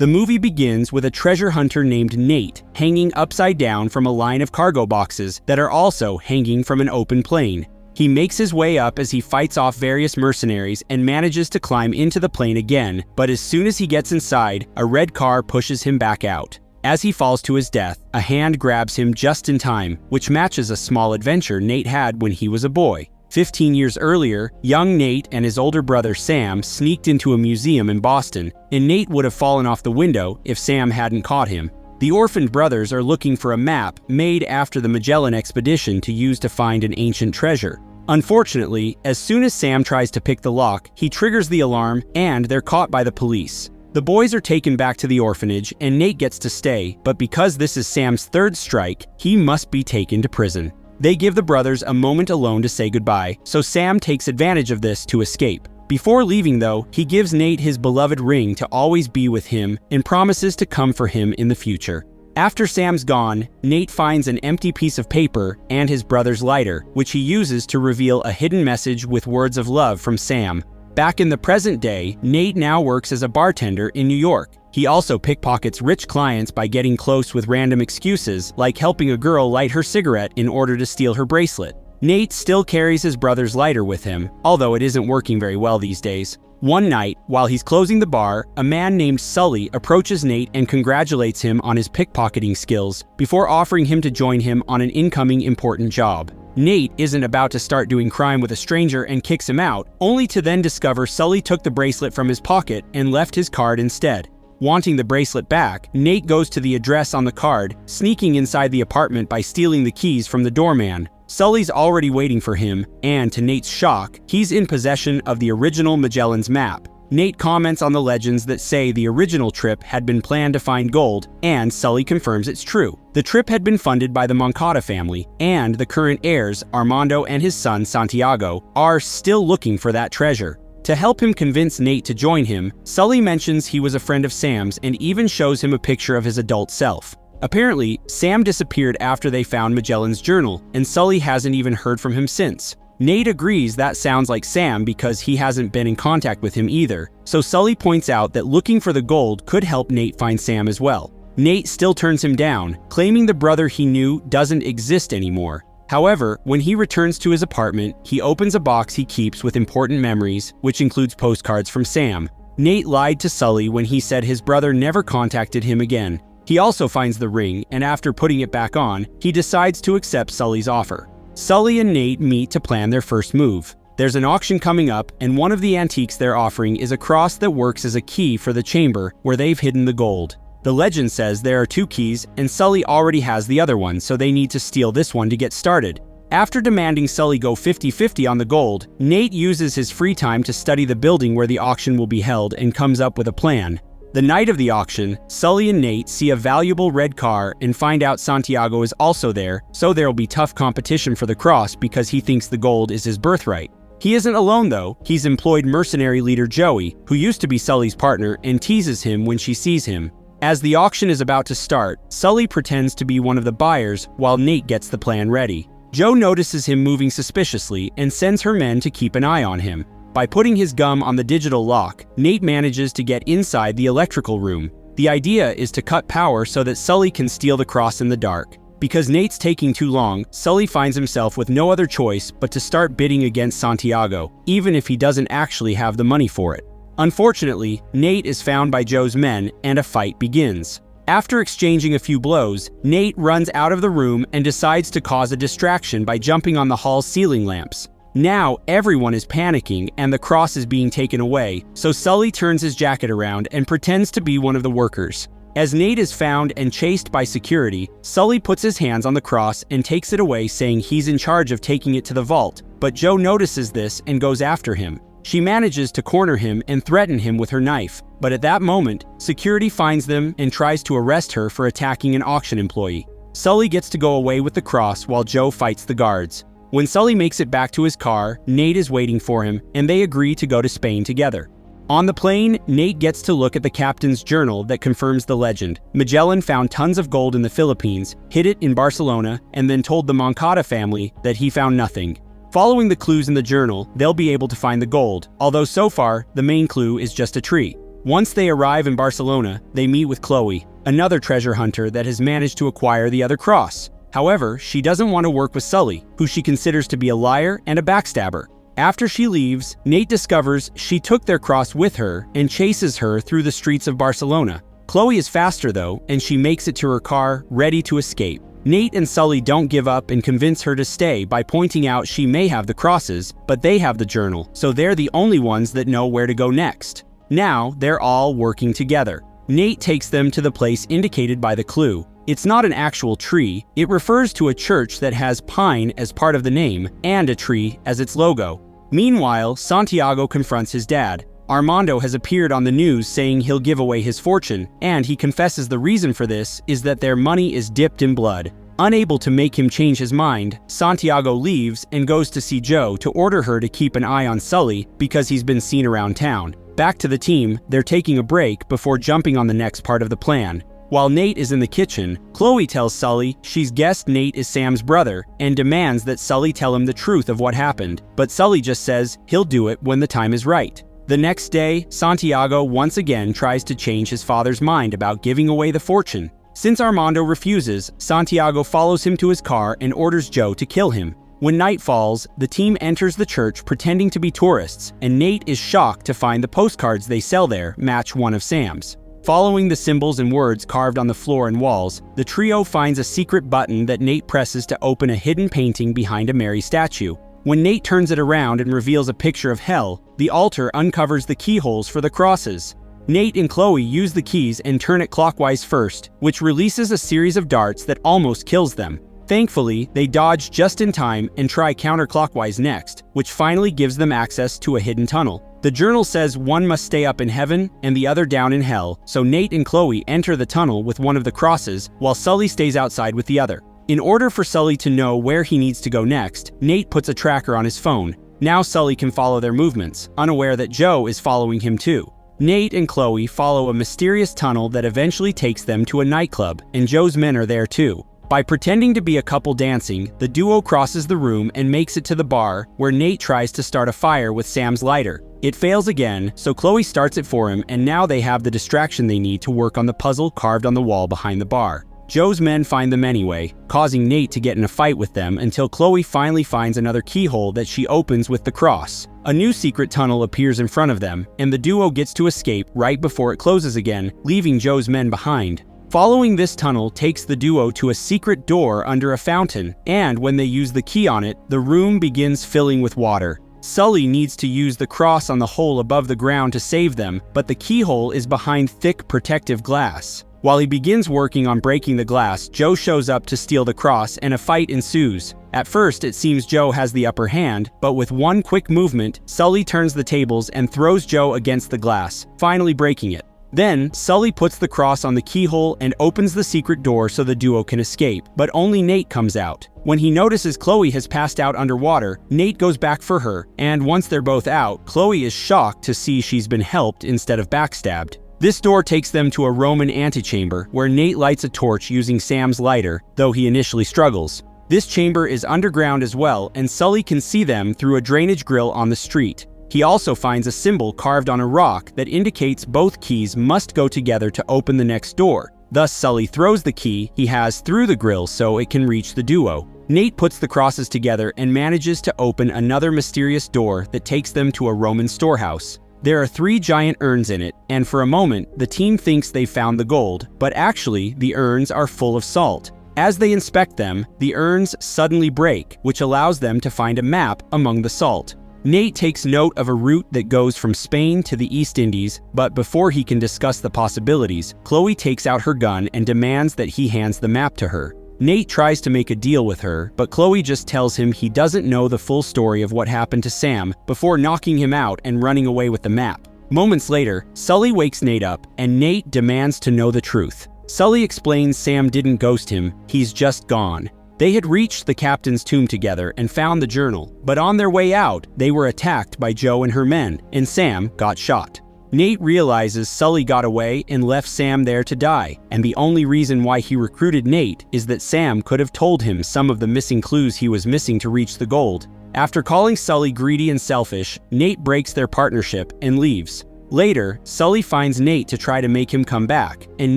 The movie begins with a treasure hunter named Nate hanging upside down from a line of cargo boxes that are also hanging from an open plane. He makes his way up as he fights off various mercenaries and manages to climb into the plane again, but as soon as he gets inside, a red car pushes him back out. As he falls to his death, a hand grabs him just in time, which matches a small adventure Nate had when he was a boy. 15 years earlier, young Nate and his older brother Sam sneaked into a museum in Boston, and Nate would have fallen off the window if Sam hadn't caught him. The orphaned brothers are looking for a map made after the Magellan expedition to use to find an ancient treasure. Unfortunately, as soon as Sam tries to pick the lock, he triggers the alarm and they're caught by the police. The boys are taken back to the orphanage and Nate gets to stay, but because this is Sam's third strike, he must be taken to prison. They give the brothers a moment alone to say goodbye, so Sam takes advantage of this to escape. Before leaving though, he gives Nate his beloved ring to always be with him and promises to come for him in the future. After Sam's gone, Nate finds an empty piece of paper and his brother's lighter, which he uses to reveal a hidden message with words of love from Sam. Back in the present day, Nate now works as a bartender in New York. He also pickpockets rich clients by getting close with random excuses, like helping a girl light her cigarette in order to steal her bracelet. Nate still carries his brother's lighter with him, although it isn't working very well these days. One night, while he's closing the bar, a man named Sully approaches Nate and congratulates him on his pickpocketing skills before offering him to join him on an incoming important job. Nate isn't about to start doing crime with a stranger and kicks him out, only to then discover Sully took the bracelet from his pocket and left his card instead. Wanting the bracelet back, Nate goes to the address on the card, sneaking inside the apartment by stealing the keys from the doorman. Sully's already waiting for him, and to Nate's shock, he's in possession of the original Magellan's map. Nate comments on the legends that say the original trip had been planned to find gold, and Sully confirms it's true. The trip had been funded by the Moncada family, and the current heirs, Armando and his son Santiago, are still looking for that treasure. To help him convince Nate to join him, Sully mentions he was a friend of Sam's and even shows him a picture of his adult self. Apparently, Sam disappeared after they found Magellan's journal, and Sully hasn't even heard from him since. Nate agrees that sounds like Sam because he hasn't been in contact with him either, so Sully points out that looking for the gold could help Nate find Sam as well. Nate still turns him down, claiming the brother he knew doesn't exist anymore. However, when he returns to his apartment, he opens a box he keeps with important memories, which includes postcards from Sam. Nate lied to Sully when he said his brother never contacted him again. He also finds the ring, and after putting it back on, he decides to accept Sully's offer. Sully and Nate meet to plan their first move. There's an auction coming up, and one of the antiques they're offering is a cross that works as a key for the chamber where they've hidden the gold. The legend says there are 2 keys, and Sully already has the other one, so they need to steal this one to get started. After demanding Sully go 50-50 on the gold, Nate uses his free time to study the building where the auction will be held and comes up with a plan. The night of the auction, Sully and Nate see a valuable red car and find out Santiago is also there, so there'll be tough competition for the cross because he thinks the gold is his birthright. He isn't alone though. He's employed mercenary leader Joey, who used to be Sully's partner, and teases him when she sees him. As the auction is about to start, Sully pretends to be one of the buyers while Nate gets the plan ready. Joe notices him moving suspiciously and sends her men to keep an eye on him. By putting his gum on the digital lock, Nate manages to get inside the electrical room. The idea is to cut power so that Sully can steal the cross in the dark. Because Nate's taking too long, Sully finds himself with no other choice but to start bidding against Santiago, even if he doesn't actually have the money for it. Unfortunately, Nate is found by Joe's men and a fight begins. After exchanging a few blows, Nate runs out of the room and decides to cause a distraction by jumping on the hall's ceiling lamps. Now everyone is panicking and the cross is being taken away, so Sully turns his jacket around and pretends to be one of the workers. As Nate is found and chased by security, Sully puts his hands on the cross and takes it away, saying he's in charge of taking it to the vault, but Joe notices this and goes after him. She manages to corner him and threaten him with her knife, but at that moment, security finds them and tries to arrest her for attacking an auction employee. Sully gets to go away with the cross while Joe fights the guards. When Sully makes it back to his car, Nate is waiting for him, and they agree to go to Spain together. On the plane, Nate gets to look at the captain's journal that confirms the legend. Magellan found tons of gold in the Philippines, hid it in Barcelona, and then told the Moncada family that he found nothing. Following the clues in the journal, they'll be able to find the gold, although so far, the main clue is just a tree. Once they arrive in Barcelona, they meet with Chloe, another treasure hunter that has managed to acquire the other cross. However, she doesn't want to work with Sully, who she considers to be a liar and a backstabber. After she leaves, Nate discovers she took their cross with her and chases her through the streets of Barcelona. Chloe is faster though, and she makes it to her car, ready to escape. Nate and Sully don't give up and convince her to stay by pointing out she may have the crosses, but they have the journal, so they're the only ones that know where to go next. Now, they're all working together. Nate takes them to the place indicated by the clue. It's not an actual tree, it refers to a church that has pine as part of the name and a tree as its logo. Meanwhile, Santiago confronts his dad. Armando has appeared on the news saying he'll give away his fortune, and he confesses the reason for this is that their money is dipped in blood. Unable to make him change his mind, Santiago leaves and goes to see Joe to order her to keep an eye on Sully because he's been seen around town. Back to the team, they're taking a break before jumping on the next part of the plan. While Nate is in the kitchen, Chloe tells Sully she's guessed Nate is Sam's brother and demands that Sully tell him the truth of what happened, but Sully just says he'll do it when the time is right. The next day, Santiago once again tries to change his father's mind about giving away the fortune. Since Armando refuses, Santiago follows him to his car and orders Joe to kill him. When night falls, the team enters the church pretending to be tourists, and Nate is shocked to find the postcards they sell there match one of Sam's. Following the symbols and words carved on the floor and walls, the trio finds a secret button that Nate presses to open a hidden painting behind a Mary statue. When Nate turns it around and reveals a picture of hell, the altar uncovers the keyholes for the crosses. Nate and Chloe use the keys and turn it clockwise first, which releases a series of darts that almost kills them. Thankfully, they dodge just in time and try counterclockwise next, which finally gives them access to a hidden tunnel. The journal says one must stay up in heaven and the other down in hell, so Nate and Chloe enter the tunnel with one of the crosses while Sully stays outside with the other. In order for Sully to know where he needs to go next, Nate puts a tracker on his phone. Now Sully can follow their movements, unaware that Joe is following him too. Nate and Chloe follow a mysterious tunnel that eventually takes them to a nightclub, and Joe's men are there too. By pretending to be a couple dancing, the duo crosses the room and makes it to the bar, where Nate tries to start a fire with Sam's lighter. It fails again, so Chloe starts it for him, and now they have the distraction they need to work on the puzzle carved on the wall behind the bar. Joe's men find them anyway, causing Nate to get in a fight with them until Chloe finally finds another keyhole that she opens with the cross. A new secret tunnel appears in front of them, and the duo gets to escape right before it closes again, leaving Joe's men behind. Following this tunnel takes the duo to a secret door under a fountain, and when they use the key on it, the room begins filling with water. Sully needs to use the cross on the hole above the ground to save them, but the keyhole is behind thick protective glass. While he begins working on breaking the glass, Joe shows up to steal the cross and a fight ensues. At first, it seems Joe has the upper hand, but with one quick movement, Sully turns the tables and throws Joe against the glass, finally breaking it. Then, Sully puts the cross on the keyhole and opens the secret door so the duo can escape, but only Nate comes out. When he notices Chloe has passed out underwater, Nate goes back for her, and once they're both out, Chloe is shocked to see she's been helped instead of backstabbed. This door takes them to a Roman antechamber, where Nate lights a torch using Sam's lighter, though he initially struggles. This chamber is underground as well, and Sully can see them through a drainage grill on the street. He also finds a symbol carved on a rock that indicates both keys must go together to open the next door. Thus, Sully throws the key he has through the grill so it can reach the duo. Nate puts the crosses together and manages to open another mysterious door that takes them to a Roman storehouse. There are 3 giant urns in it, and for a moment, the team thinks they've found the gold, but actually, the urns are full of salt. As they inspect them, the urns suddenly break, which allows them to find a map among the salt. Nate takes note of a route that goes from Spain to the East Indies, but before he can discuss the possibilities, Chloe takes out her gun and demands that he hands the map to her. Nate tries to make a deal with her, but Chloe just tells him he doesn't know the full story of what happened to Sam before knocking him out and running away with the map. Moments later, Sully wakes Nate up, and Nate demands to know the truth. Sully explains Sam didn't ghost him, he's just gone. They had reached the captain's tomb together and found the journal, but on their way out, they were attacked by Joe and her men, and Sam got shot. Nate realizes Sully got away and left Sam there to die, and the only reason why he recruited Nate is that Sam could have told him some of the missing clues he was missing to reach the gold. After calling Sully greedy and selfish, Nate breaks their partnership and leaves. Later, Sully finds Nate to try to make him come back, and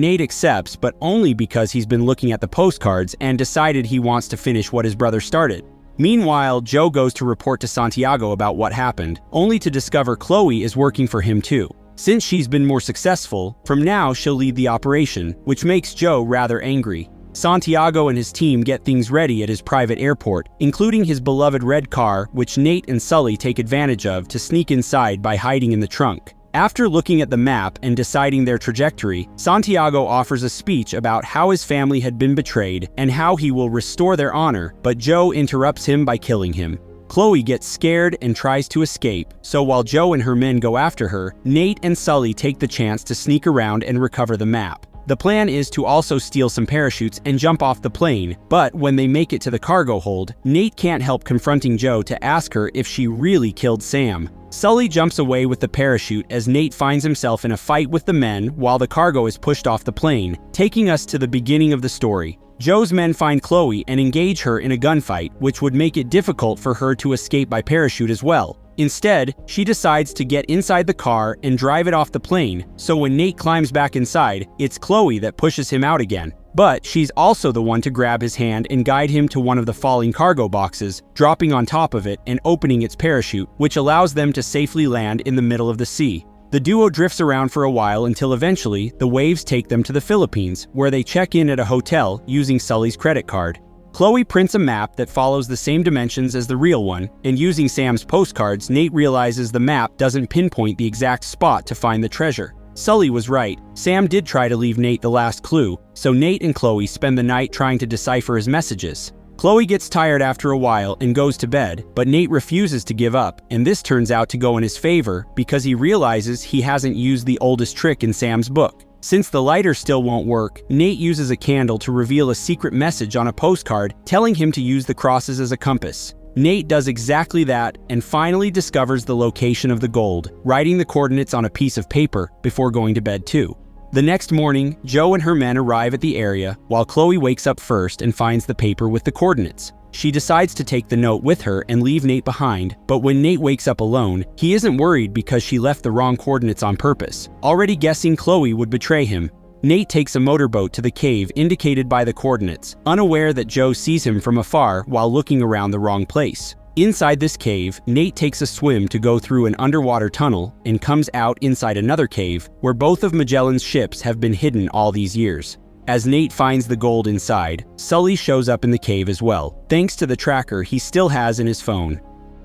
Nate accepts, but only because he's been looking at the postcards and decided he wants to finish what his brother started. Meanwhile, Joe goes to report to Santiago about what happened, only to discover Chloe is working for him too. Since she's been more successful, from now she'll lead the operation, which makes Joe rather angry. Santiago and his team get things ready at his private airport, including his beloved red car, which Nate and Sully take advantage of to sneak inside by hiding in the trunk. After looking at the map and deciding their trajectory, Santiago offers a speech about how his family had been betrayed and how he will restore their honor, but Joe interrupts him by killing him. Chloe gets scared and tries to escape, so while Joe and her men go after her, Nate and Sully take the chance to sneak around and recover the map. The plan is to also steal some parachutes and jump off the plane, but when they make it to the cargo hold, Nate can't help confronting Joe to ask her if she really killed Sam. Sully jumps away with the parachute as Nate finds himself in a fight with the men while the cargo is pushed off the plane, taking us to the beginning of the story. Joe's men find Chloe and engage her in a gunfight, which would make it difficult for her to escape by parachute as well. Instead, she decides to get inside the car and drive it off the plane, so when Nate climbs back inside, it's Chloe that pushes him out again. But she's also the one to grab his hand and guide him to one of the falling cargo boxes, dropping on top of it and opening its parachute, which allows them to safely land in the middle of the sea. The duo drifts around for a while until eventually the waves take them to the Philippines, where they check in at a hotel using Sully's credit card. Chloe prints a map that follows the same dimensions as the real one, and using Sam's postcards, Nate realizes the map doesn't pinpoint the exact spot to find the treasure. Sully was right. Sam did try to leave Nate the last clue, so Nate and Chloe spend the night trying to decipher his messages. Chloe gets tired after a while and goes to bed, but Nate refuses to give up, and this turns out to go in his favor because he realizes he hasn't used the oldest trick in Sam's book. Since the lighter still won't work, Nate uses a candle to reveal a secret message on a postcard telling him to use the crosses as a compass. Nate does exactly that and finally discovers the location of the gold, writing the coordinates on a piece of paper before going to bed too. The next morning, Joe and her men arrive at the area, while Chloe wakes up first and finds the paper with the coordinates. She decides to take the note with her and leave Nate behind, but when Nate wakes up alone, he isn't worried because she left the wrong coordinates on purpose, already guessing Chloe would betray him. Nate takes a motorboat to the cave indicated by the coordinates, unaware that Joe sees him from afar while looking around the wrong place. Inside this cave, Nate takes a swim to go through an underwater tunnel and comes out inside another cave where both of Magellan's ships have been hidden all these years. As Nate finds the gold inside, Sully shows up in the cave as well, thanks to the tracker he still has in his phone.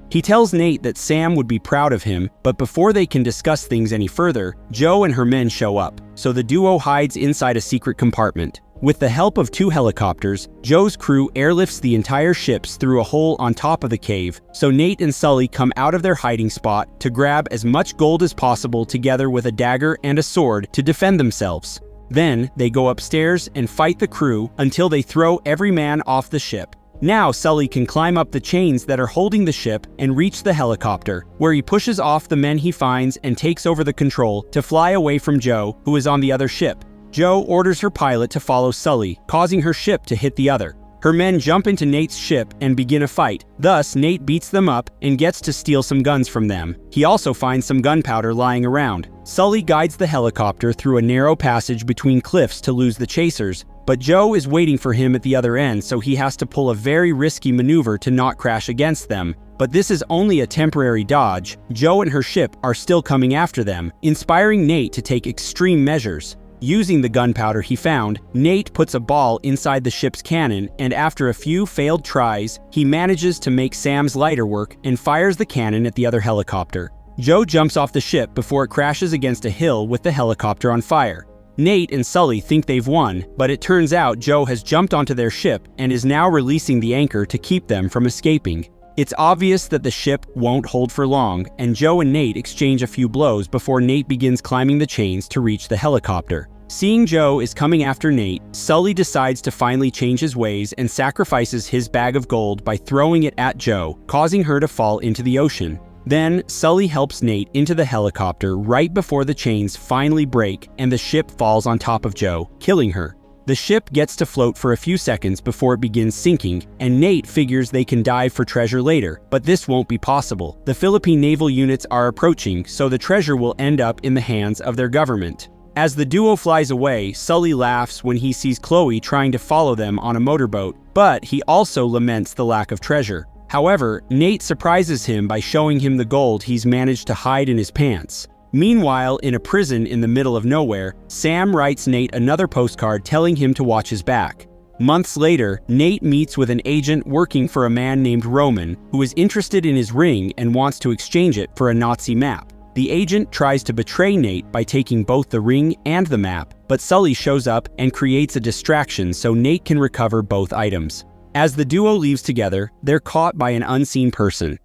He tells Nate that Sam would be proud of him, but before they can discuss things any further, Joe and her men show up, so the duo hides inside a secret compartment. With the help of 2 helicopters, Joe's crew airlifts the entire ships through a hole on top of the cave, so Nate and Sully come out of their hiding spot to grab as much gold as possible together with a dagger and a sword to defend themselves. Then, they go upstairs and fight the crew until they throw every man off the ship. Now Sully can climb up the chains that are holding the ship and reach the helicopter, where he pushes off the men he finds and takes over the control to fly away from Joe, who is on the other ship. Joe orders her pilot to follow Sully, causing her ship to hit the other. Her men jump into Nate's ship and begin a fight. Thus, Nate beats them up and gets to steal some guns from them. He also finds some gunpowder lying around. Sully guides the helicopter through a narrow passage between cliffs to lose the chasers, but Joe is waiting for him at the other end, so he has to pull a very risky maneuver to not crash against them. But this is only a temporary dodge. Joe and her ship are still coming after them, inspiring Nate to take extreme measures. Using the gunpowder he found, Nate puts a ball inside the ship's cannon, and after a few failed tries, he manages to make Sam's lighter work and fires the cannon at the other helicopter. Joe jumps off the ship before it crashes against a hill with the helicopter on fire. Nate and Sully think they've won, but it turns out Joe has jumped onto their ship and is now releasing the anchor to keep them from escaping. It's obvious that the ship won't hold for long, and Joe and Nate exchange a few blows before Nate begins climbing the chains to reach the helicopter. Seeing Joe is coming after Nate, Sully decides to finally change his ways and sacrifices his bag of gold by throwing it at Joe, causing her to fall into the ocean. Then, Sully helps Nate into the helicopter right before the chains finally break and the ship falls on top of Joe, killing her. The ship gets to float for a few seconds before it begins sinking, and Nate figures they can dive for treasure later, but this won't be possible. The Philippine naval units are approaching, so the treasure will end up in the hands of their government. As the duo flies away, Sully laughs when he sees Chloe trying to follow them on a motorboat, but he also laments the lack of treasure. However, Nate surprises him by showing him the gold he's managed to hide in his pants. Meanwhile, in a prison in the middle of nowhere, Sam writes Nate another postcard telling him to watch his back. Months later, Nate meets with an agent working for a man named Roman, who is interested in his ring and wants to exchange it for a Nazi map. The agent tries to betray Nate by taking both the ring and the map, but Sully shows up and creates a distraction so Nate can recover both items. As the duo leaves together, they're caught by an unseen person.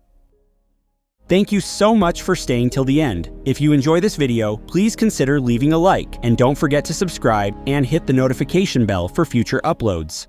Thank you so much for staying till the end. If you enjoy this video, please consider leaving a like, and don't forget to subscribe and hit the notification bell for future uploads.